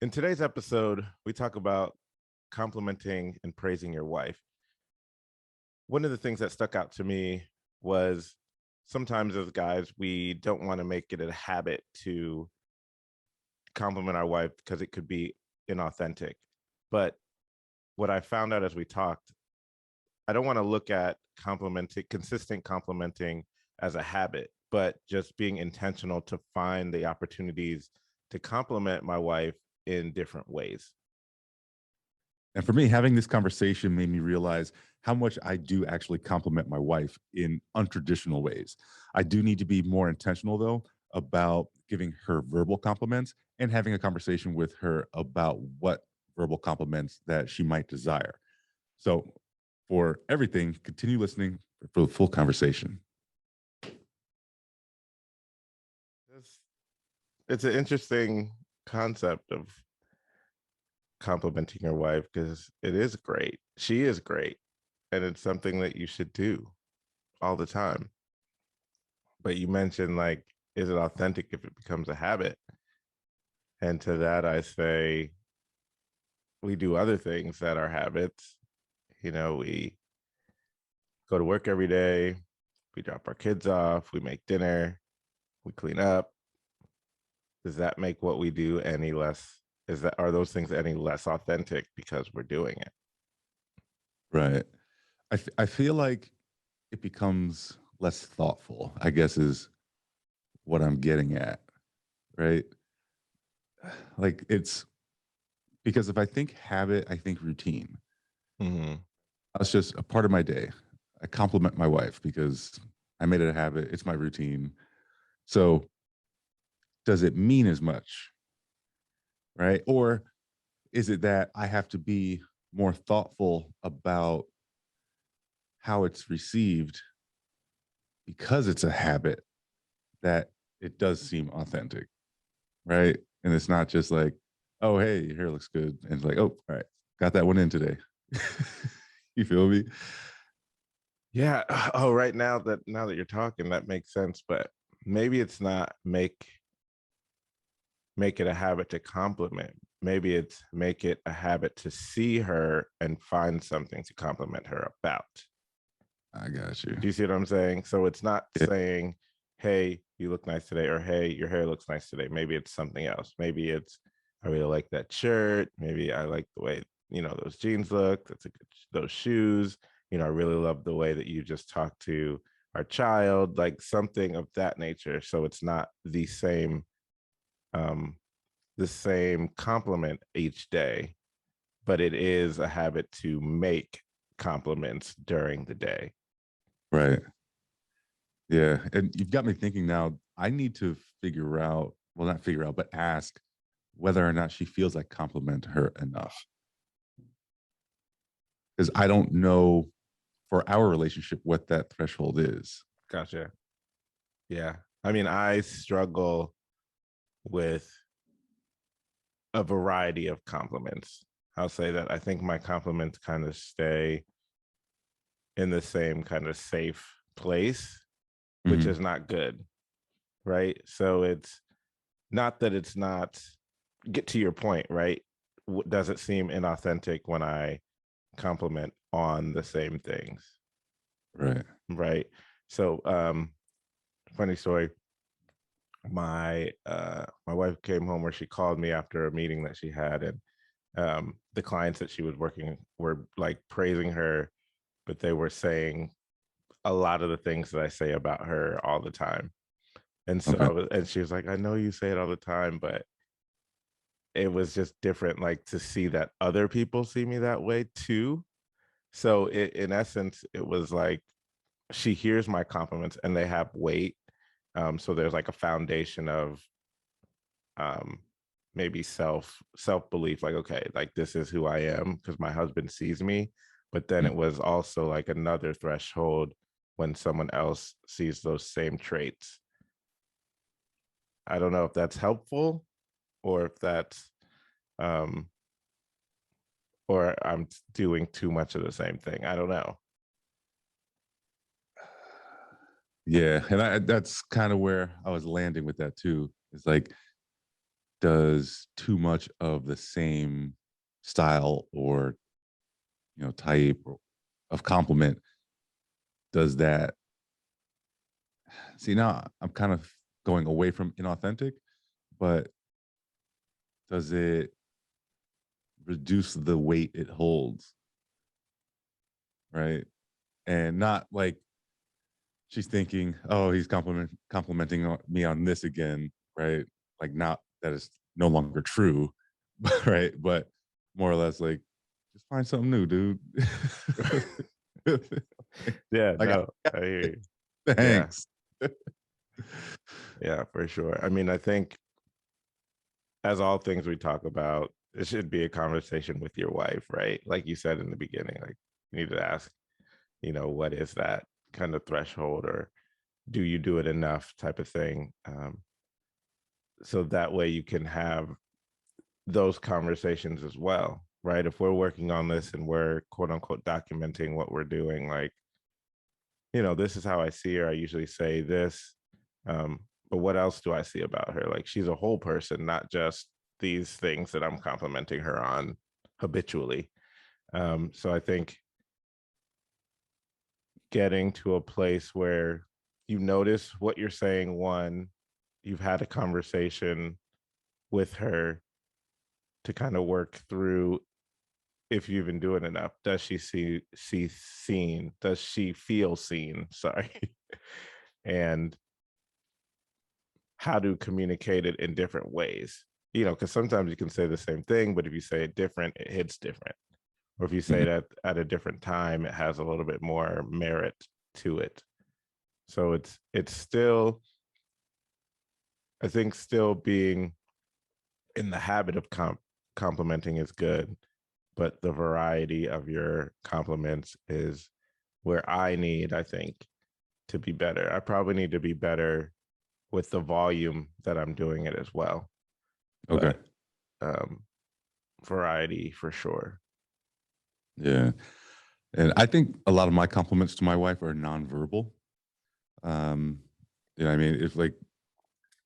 In today's episode, we talk about complimenting and praising your wife. One of the things that stuck out to me was sometimes as guys, we don't want to make it a habit to compliment our wife because it could be inauthentic. But what I found out as we talked, I don't want to look at consistent complimenting as a habit, but just being intentional to find the opportunities to compliment my wife in different ways. And for me, having this conversation made me realize how much I do actually compliment my wife in untraditional ways. I do need to be more intentional, though, about giving her verbal compliments and having a conversation with her about what verbal compliments that she might desire. So, for everything, continue listening for the full conversation. It's an interesting concept of complimenting your wife because it is great. She is great. And it's something that you should do all the time. But you mentioned, like, is it authentic if it becomes a habit? And to that, I say, we do other things that are habits. We go to work every day, we drop our kids off, we make dinner, we clean up. Does that make what we do any less? Are those things any less authentic because we're doing it? Right. I feel like it becomes less thoughtful, I guess, is what I'm getting at. Right. Like it's because if I think habit, I think routine. Mm-hmm. That's just a part of my day. I compliment my wife because I made it a habit. It's my routine. So does it mean as much? Right. Or is it that I have to be more thoughtful about how it's received because it's a habit that it does seem authentic? Right. And it's not just like, oh, hey, your hair looks good. And it's like, oh, all right, got that one in today. You feel me? Yeah. Oh, right now that you're talking, that makes sense. But maybe it's not make it a habit to compliment. Maybe it's make it a habit to see her and find something to compliment her about. I got you. Do you see what I'm saying? So it's not Yeah. saying, hey, you look nice today, or hey, your hair looks nice today. Maybe it's something else. Maybe it's, I really like that shirt. Maybe I like the way, those jeans look. That's a good, those shoes. I really love the way that you just talked to our child, like something of that nature. So it's not the same compliment each day, but it is a habit to make compliments during the day. Right. Yeah. And you've got me thinking now, I need to figure out, well, not figure out, but ask whether or not she feels like compliment her enough. Because I don't know for our relationship what that threshold is. Gotcha. Yeah. I mean, I struggle with a variety of compliments. I'll say that I think my compliments kind of stay in the same kind of safe place, which is not good. Right. So it's not that it's not, get to your point, right? Does it seem inauthentic when I compliment on the same things? Right. Right. So funny story. My wife came home, where she called me after a meeting that she had, and the clients that she was working were like praising her, but they were saying a lot of the things that I say about her all the time. And Okay. so, and she was like, I know you say it all the time, but it was just different, like, to see that other people see me that way too. So in essence, it was like she hears my compliments and they have weight. So there's like a foundation of um, maybe self belief, like, okay, like this is who I am because my husband sees me. But then it was also like another threshold when someone else sees those same traits. I don't know if that's helpful, or if that's um or I'm doing too much of the same thing. I don't know. Yeah. And that's kind of where I was landing with that too. It's like does too much of the same style or type of compliment, does that see now I'm kind of going away from inauthentic, but does it reduce the weight it holds, right? And not like she's thinking, oh, he's complimenting me on this again, right? Like, not that is no longer true, right? But more or less like, just find something new, dude. Yeah, Like, no, I hear you. Yeah, thanks. yeah, for sure. I mean, I think as all things we talk about, it should be a conversation with your wife, right? Like you said in the beginning, like you need to ask, what is that kind of threshold, or do you do it enough type of thing? So that way you can have those conversations as well, right? If we're working on this and we're quote unquote documenting what we're doing, like, this is how I see her. I usually say this. But what else do I see about her? Like, she's a whole person, not just these things that I'm complimenting her on habitually. So I think getting to a place where you notice what you're saying, one, you've had a conversation with her to kind of work through if you even do it enough. Does she see seen? Does she feel seen? Sorry. And how to communicate it in different ways. Because sometimes you can say the same thing, but if you say it different, it hits different. Or if you say Mhm. it at a different time, it has a little bit more merit to it. So it's still, I think, still being in the habit of complimenting is good, but the variety of your compliments is where I think, to be better. I probably need to be better with the volume that I'm doing it as well. Okay. But um, variety for sure. Yeah. And I think a lot of my compliments to my wife are nonverbal. Um, I mean, if like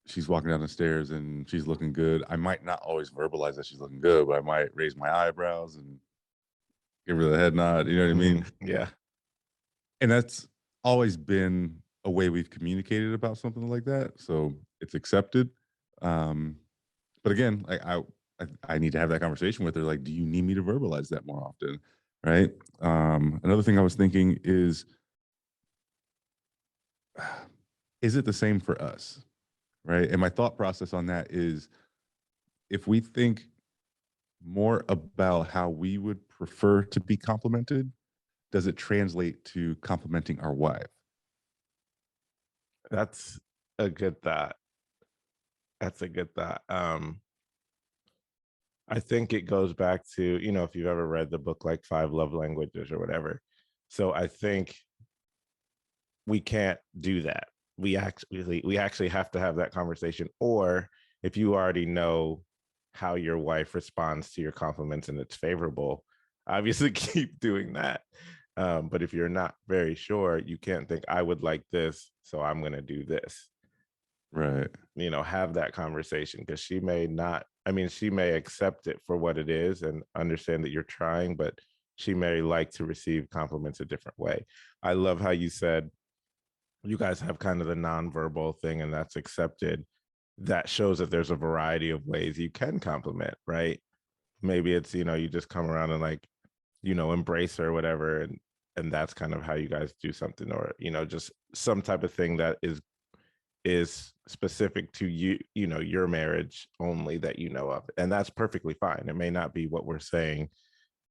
she's walking down the stairs and she's looking good, I might not always verbalize that she's looking good, but I might raise my eyebrows and give her the head nod. You know what I mean? Yeah. And that's always been a way we've communicated about something like that. So it's accepted. Um, but again, I need to have that conversation with her. Like, do you need me to verbalize that more often? Right. Another thing I was thinking is it the same for us? Right. And my thought process on that is if we think more about how we would prefer to be complimented, does it translate to complimenting our wife? That's a good thought. That's a good thought. I think it goes back to, if you've ever read the book like Five Love Languages or whatever. So I think we can't do that. We actually have to have that conversation. Or if you already know how your wife responds to your compliments and it's favorable, obviously keep doing that. But if you're not very sure, you can't think I would like this, so I'm going to do this. Right. Have that conversation, because she may not, I mean, she may accept it for what it is and understand that you're trying, but she may like to receive compliments a different way. I love how you said you guys have kind of the nonverbal thing and that's accepted. That shows that there's a variety of ways you can compliment, right? Maybe it's, you just come around and like, embrace her or whatever, and that's kind of how you guys do something, or just some type of thing that is specific to your marriage only, that of, and that's perfectly fine. It may not be what we're saying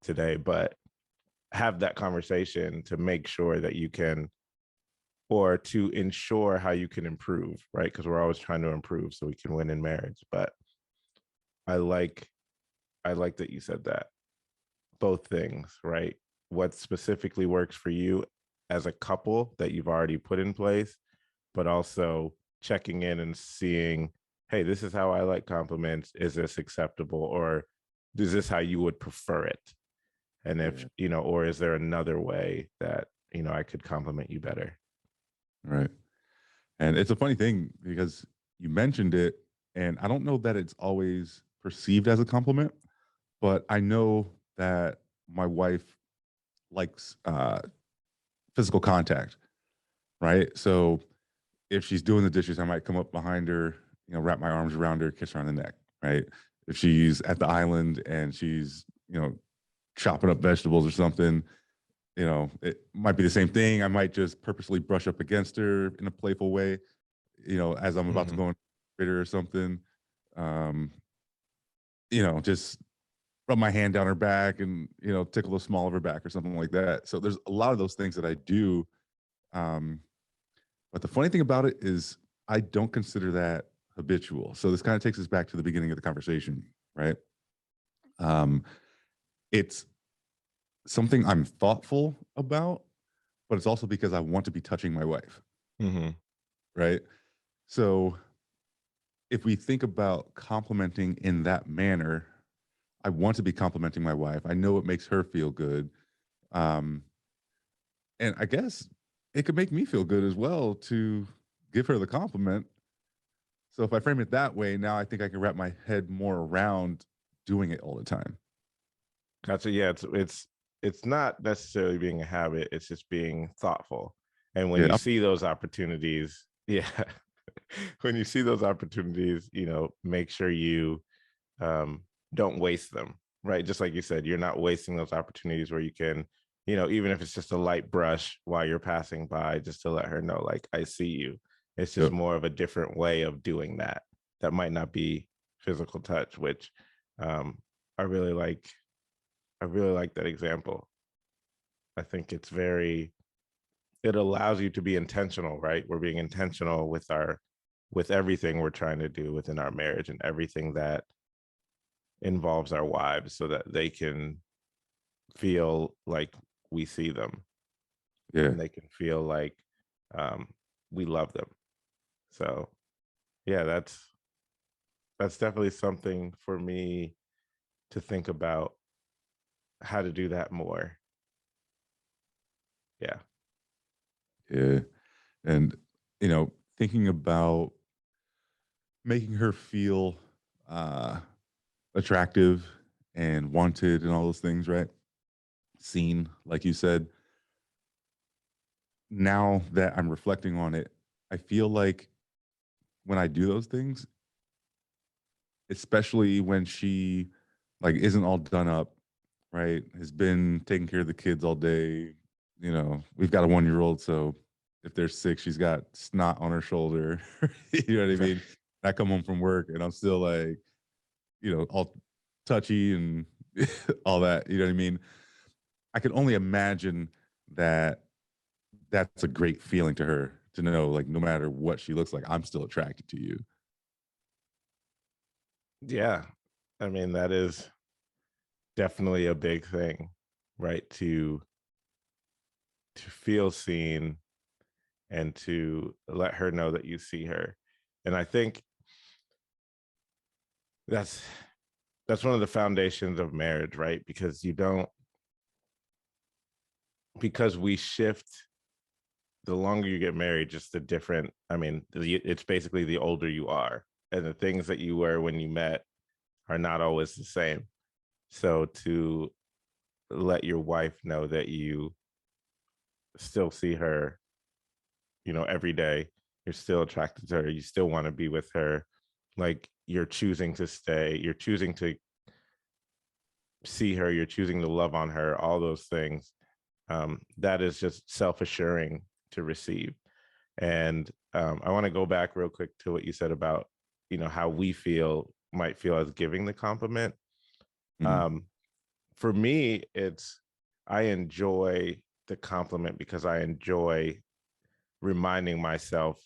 today, but have that conversation to make sure that you can, or to ensure how you can improve, right? Because we're always trying to improve so we can win in marriage. But i like I like that you said that, both things, right? What specifically works for you as a couple that you've already put in place, but also checking in and seeing, hey, this is how I like compliments. Is this acceptable? Or is this how you would prefer it? And if, Yeah. or is there another way that, I could compliment you better? Right. And it's a funny thing because you mentioned it And I don't know that it's always perceived as a compliment, but I know that my wife likes physical contact, right? So if she's doing the dishes, I might come up behind her, wrap my arms around her, kiss her on the neck, right? If she's at the island and she's, chopping up vegetables or something, it might be the same thing. I might just purposely brush up against her in a playful way, as I'm about to Mhm. go in or something. Um, just rub my hand down her back and, tickle the small of her back or something like that. So there's a lot of those things that I do. Um, but the funny thing about it is I don't consider that habitual. So this kind of takes us back to the beginning of the conversation, right? Um, it's something I'm thoughtful about, but it's also because I want to be touching my wife, Mhm. right? So if we think about complimenting in that manner, I want to be complimenting my wife. I know it makes her feel good. Um, and I guess it could make me feel good as well to give her the compliment. So if I frame it that way, now I think I can wrap my head more around doing it all the time. Gotcha. Yeah, it's not necessarily being a habit, it's just being thoughtful. And when Yeah. you see those opportunities, yeah, when you see those opportunities, make sure you don't waste them, right? Just like you said, you're not wasting those opportunities where you can, even if it's just a light brush while you're passing by, just to let her know, like, I see you. It's just Yep. more of a different way of doing that. That might not be physical touch, which um, I really like. I really like that example. I think it allows you to be intentional, right? We're being intentional with everything we're trying to do within our marriage and everything that involves our wives so that they can feel like we see them Yeah. and they can feel like um, we love them. So yeah, that's definitely something for me to think about how to do that more. Yeah. Yeah. And, thinking about making her feel uh, attractive and wanted and all those things, right? Seen, like you said. Now that I'm reflecting on it, I feel like when I do those things, especially when she like isn't all done up, right? Has been taking care of the kids all day. We've got a 1 year old, so if they're sick, she's got snot on her shoulder. You know what I mean? I come home from work and I'm still like, all touchy and all that. You know what I mean? I can only imagine that that's a great feeling to her to know, like, no matter what she looks like, I'm still attracted to you. Yeah. I mean, that is definitely a big thing, right? To feel seen and to let her know that you see her. And I think that's that's one of the foundations of marriage, right? Because you don't because we shift the longer you get married, just the different, I mean, it's basically the older you are and the things that you were when you met are not always the same. So to let your wife know that you still see her, every day, you're still attracted to her, you still want to be with her, like you're choosing to stay, you're choosing to see her, you're choosing to love on her, all those things. That is just self-assuring to receive. And I want to go back real quick to what you said about, how we might feel as giving the compliment. Mhm. Um, for me, I enjoy the compliment because I enjoy reminding myself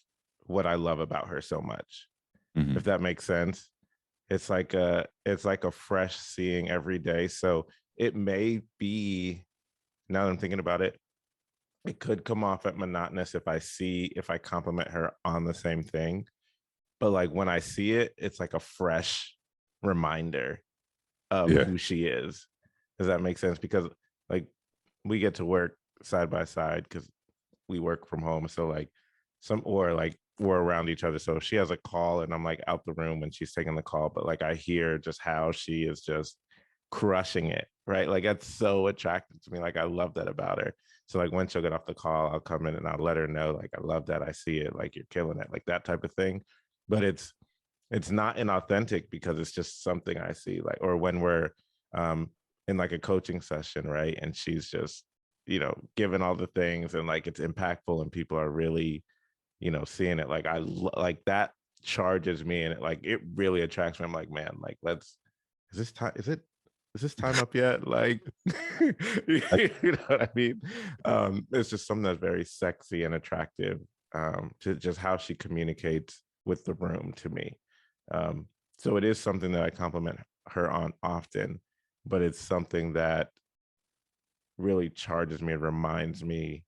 what I love about her so much. If Mhm. that makes sense. It's like a fresh seeing every day. So it may be, now that I'm thinking about it, it could come off at monotonous if I compliment her on the same thing. But like when I see it, it's like a fresh reminder of Yeah. who she is. Does that make sense? Because like we get to work side by side because we work from home. So like or like we're around each other. So if she has a call and I'm like out the room when she's taking the call, but like I hear just how she is just crushing it, right? Like that's so attractive to me. Like I love that about her. So like when she'll get off the call, I'll come in and I'll let her know, like, I love that. I see it, like you're killing it, like that type of thing. But it's not inauthentic because it's just something I see. Like, or when we're um in like a coaching session, right? And she's just, giving all the things and like it's impactful and people are really, seeing it. Like like that charges me and it really attracts me. I'm like, man, like let's is this time is this time up yet? Like you know what I mean? It's just something that's very sexy and attractive, to just how she communicates with the room to me. Um, so it is something that I compliment her on often, but it's something that really charges me and reminds me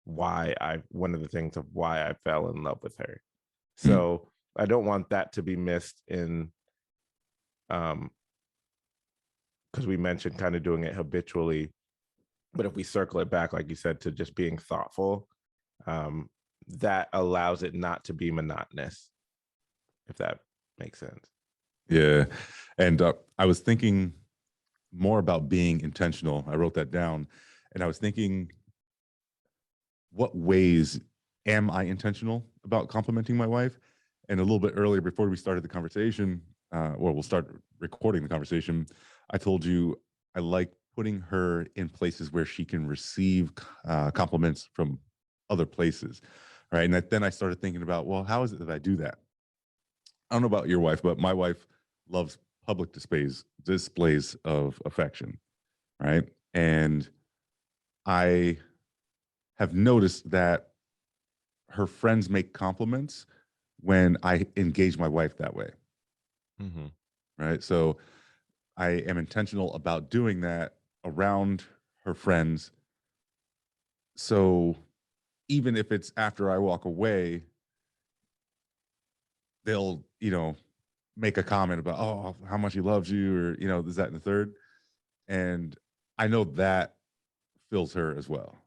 why I one of the things of why I fell in love with her. Mm. So I don't want that to be missed in, um because we mentioned kind of doing it habitually, but if we circle it back, like you said, to just being thoughtful, um that allows it not to be monotonous, if that makes sense. Yeah. And I was thinking more about being intentional. I wrote that down, and I was thinking, what ways am I intentional about complimenting my wife? And a little bit earlier, before we started the conversation, or we'll start recording the conversation, I told you I like putting her in places where she can receive compliments from other places, right? And then I started thinking about, well, how is it that I do that? I don't know about your wife, but my wife loves public displays of affection, right? And I have noticed that her friends make compliments when I engage my wife that way, Mm-hmm. right? So I am intentional about doing that around her friends. So even if it's after I walk away, they'll, make a comment about, oh, how much he loves you, or, this, that, and the third. And I know that fills her as well.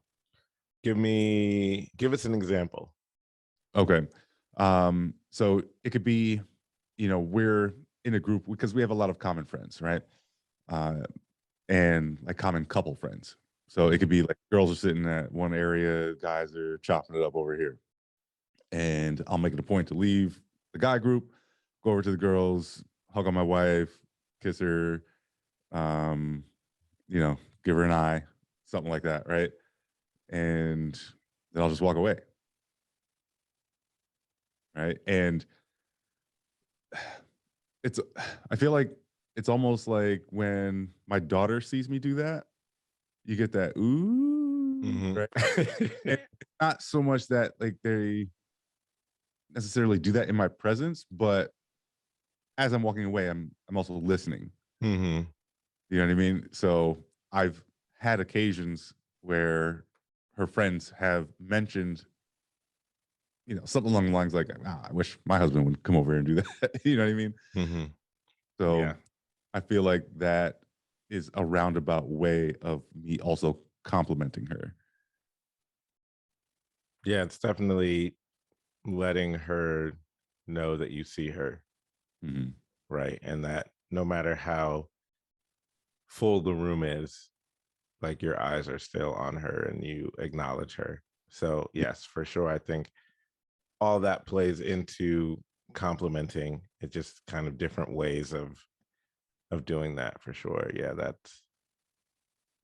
Give us an example. Okay. So it could be, we're in a group because we have a lot of common friends, right? Uh, and like common couple friends. So it could be like girls are sitting at one area, guys are chopping it up over here. And I'll make it a point to leave the guy group, go over to the girls, hug on my wife, kiss her, um, give her an eye, something like that, right? And then I'll just walk away, right? And it's I feel like it's almost like when my daughter sees me do that, you get that ooh, right? Mm-hmm. And not so much that like they necessarily do that in my presence, but as I'm walking away, I'm also listening. Mm-hmm. You know what I mean? So I've had occasions where her friends have mentioned, something along the lines like, I wish my husband would come over and do that. You know what I mean? Mm-hmm. So Yeah. I feel like that is a roundabout way of me also complimenting her. Yeah, it's definitely letting her know that you see her, Mm-hmm. right? And that no matter how full the room is, like your eyes are still on her and you acknowledge her. So, yes, for sure. I think all that plays into complimenting. It just kind of different ways of doing that for sure. Yeah, that's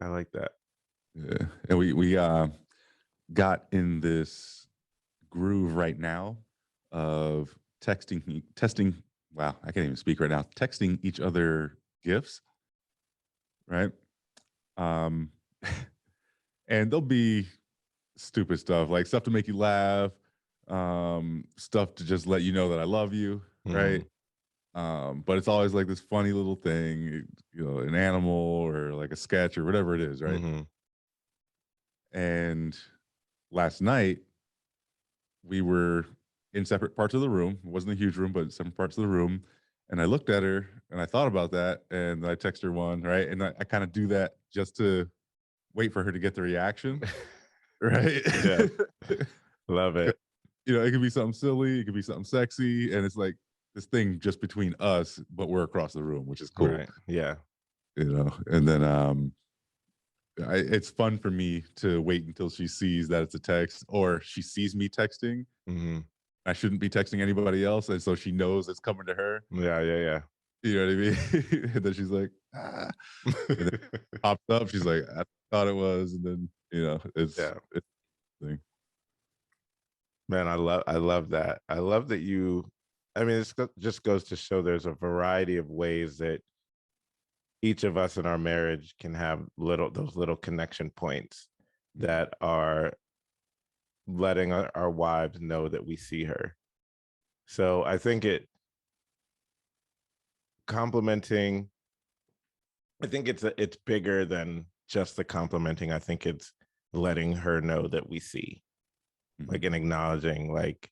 I like that. Yeah. And we got in this groove right now of testing. Wow, I can't even speak right now. Texting each other gifts, right? Um, and there'll be stupid stuff like stuff to make you laugh, stuff to just let you know that I love you, Mm-hmm. right? But it's always like this funny little thing, an animal or like a sketch or whatever it is, right? Mm-hmm. And last night we were in separate parts of the room. It wasn't a huge room, but separate parts of the room. And I looked at her and I thought about that, and I text her one, right? And I kind of do that just to wait for her to get the reaction, right? Yeah, love it. it could be something silly, it could be something sexy, and it's like this thing just between us, but we're across the room, which is cool. Right. Yeah. And then it's fun for me to wait until she sees that it's a text, or she sees me texting. Hmm. I shouldn't be texting anybody else, and so she knows it's coming to her. Yeah. Yeah. You know what I mean? And then she's like, ah, and then it Yeah. pops up. She's like, I thought it was, and then Yeah. it's thing. Man, I love that. I love that you. I mean, just goes to show there's a variety of ways that each of us in our marriage can have those little connection points Mhm. that are letting our wives know that we see her. So I think complimenting. I think it's bigger than just the complimenting. I think it's letting her know that we see, like, Mhm. and acknowledging, like,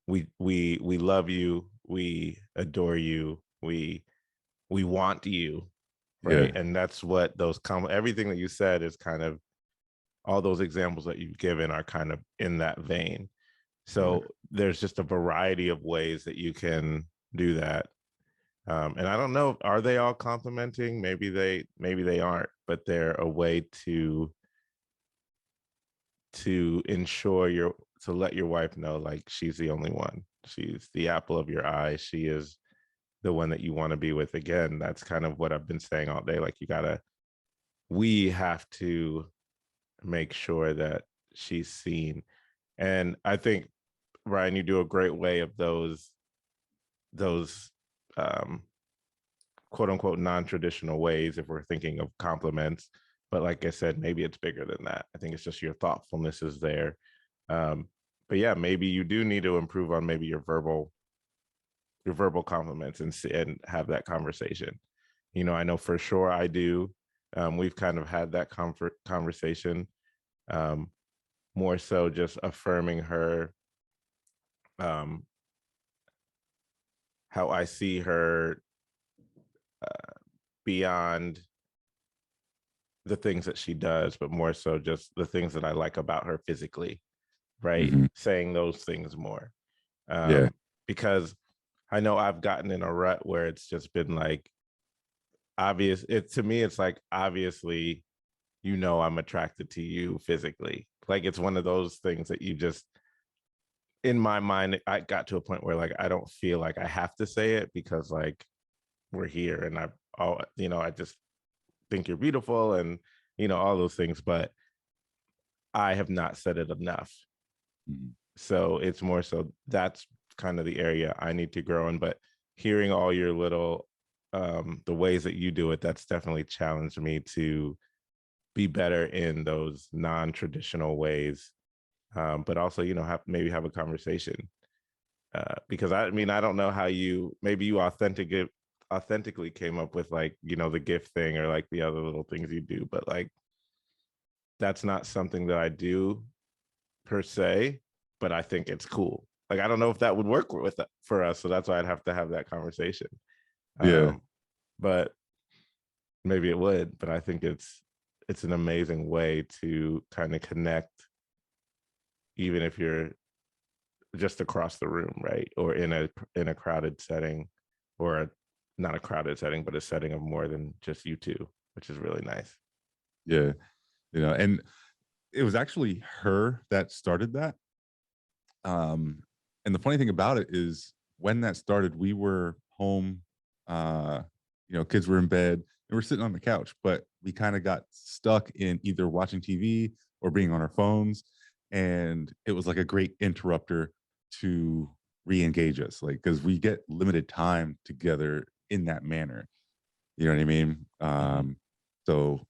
we love you, we adore you, we want you, right? Yeah. And that's what everything that you said is kind of, all those examples that you've given are kind of in that vein. Yeah. So there's just a variety of ways that you can do that. And I don't know, are they all complimenting? Maybe they aren't, but they're a way to ensure to let your wife know, like, she's the only one. She's the apple of your eye. She is the one that you want to be with. Again, that's kind of what I've been saying all day. Like, we have to make sure that she's seen. And I think, Ryan, you do a great way of those um quote unquote non-traditional ways, if we're thinking of compliments. But like I said, maybe it's bigger than that. I think it's just your thoughtfulness is there. um but yeah, maybe you do need to improve on maybe your verbal compliments, and have that conversation. I know for sure I do. We've kind of had that conversation, um more so just affirming her, um how I see her, uh, beyond the things that she does, but more so just the things that I like about her physically, right? Mhm. Saying those things more. Yeah. Because I know I've gotten in a rut where it's just been like obvious. To me, it's like, obviously, I'm attracted to you physically. Like, it's one of those things that you just, in my mind, I got to a point where, like, I don't feel like I have to say it, because, like, we're here, and I just think you're beautiful, and all those things, but I have not said it enough. Mhm. So it's more so that's kind of the area I need to grow in. But hearing all your little, the ways that you do it, that's definitely challenged me to be better in those non-traditional ways. But also, maybe have a conversation, because I mean, I don't know how maybe you authentically came up with, like, the gift thing, or like the other little things you do, but, like, that's not something that I do per se, but I think it's cool. Like, I don't know if that would work for us, so that's why I'd have to have that conversation. Yeah. Um, but maybe it would. But I think it's an amazing way to kind of connect, even if you're just across the room, right? Or in a crowded setting, or not a crowded setting, but a setting of more than just you two, which is really nice. Yeah. And it was actually her that started that. Um, and the funny thing about it is when that started, we were home, uh, kids were in bed and we're sitting on the couch, but we kind of got stuck in either watching TV or being on our phones. And it was like a great interrupter to re-engage us, like, because we get limited time together in that manner. You know what I mean? Mhm. So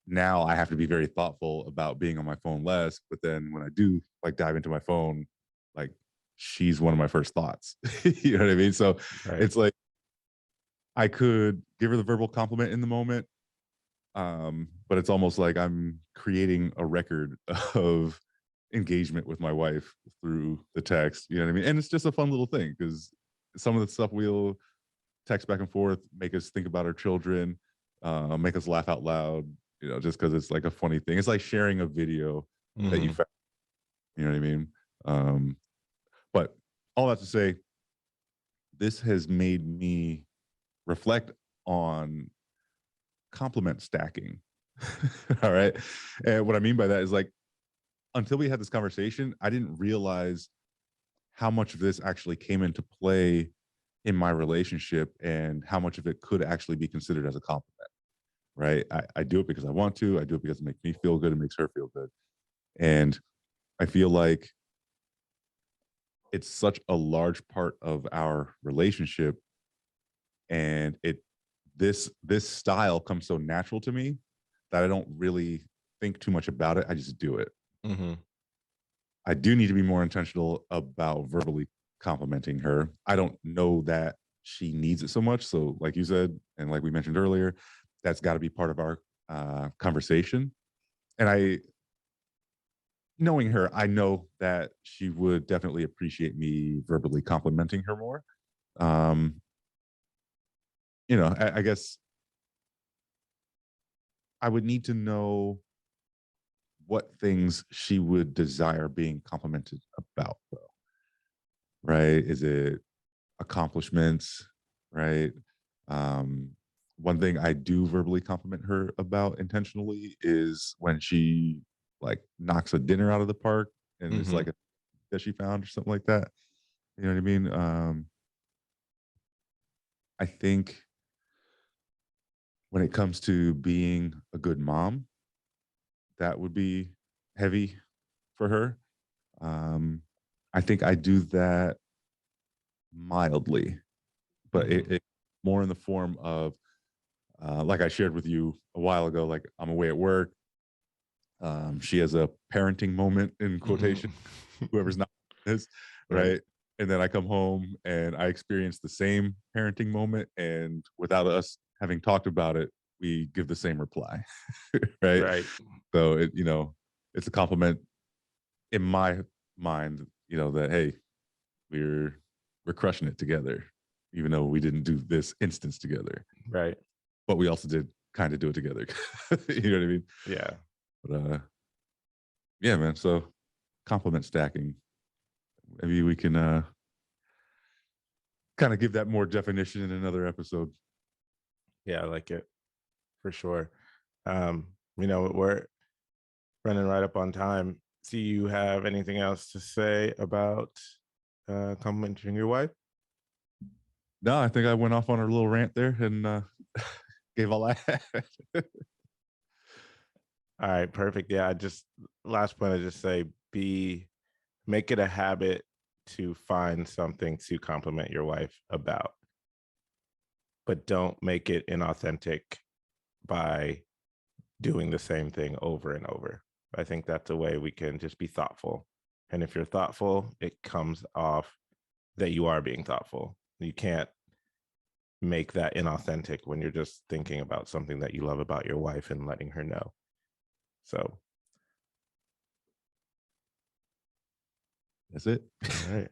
now I have to be very thoughtful about being on my phone less. But then when I do like dive into my phone, like she's one of my first thoughts. You know what I mean? So Right. it's like I could give her the verbal compliment in the moment, but it's almost like I'm creating a record of engagement with my wife through the text. You know what I mean? And it's just a fun little thing because some of the stuff we'll text back and forth make us think about our children, make us laugh out loud. Just because it's like a funny thing. It's like sharing a video that you Hmm. found. You know what I mean? But all that to say, this has made me reflect on compliment stacking. All right. And what I mean by that is like, until we had this conversation, I didn't realize how much of this actually came into play in my relationship and how much of it could actually be considered as a compliment. Right. I do it because I want to. I do it because it makes me feel good. It makes her feel good. And I feel like it's such a large part of our relationship. And this style comes so natural to me that I don't really think too much about it. I just do it. Mm-hmm. I do need to be more intentional about verbally complimenting her. I don't know that she needs it so much. So, like you said, and like we mentioned earlier, that's got to be part of our conversation. And knowing her, I know that she would definitely appreciate me verbally complimenting her more. Um, I guess I would need to know what things she would desire being complimented about, though. Right? Is it accomplishments? Right? Um, One thing I do verbally compliment her about intentionally is when she like knocks a dinner out of the park and it's Mm-hmm. like a that she found or something like that. You know what I mean? I think when it comes to being a good mom, that would be heavy for her. Um, I think I do that mildly, but Mm-hmm. it more in the form of like I shared with you a while ago. Like I'm away at work. She has a parenting moment in quotation. Mm-hmm. Whoever's not is Right. right. And then I come home and I experience the same parenting moment, and without us having talked about it, we give the same reply, right? Right. So it's a compliment in my mind, that hey, we're we're crushing it together, even though we didn't do this instance together, Right. but we also did kind of do it together. You know what I mean? Yeah. But yeah, man. So compliment stacking. Maybe we can kind of give that more definition in another episode. Yeah. I like it for sure. We're running right up on time. Do you have anything else to say about complimenting your wife? No, I think I went off on a little rant there and gave all I had. All right, perfect. Yeah, I just last point I just say be make it a habit to find something to compliment your wife about, but don't make it inauthentic by doing the same thing over and over. I think that's a way we can just be thoughtful. And if you're thoughtful, it comes off that you are being thoughtful. You can't make that inauthentic when you're just thinking about something that you love about your wife and letting her know. So, That's it. all right.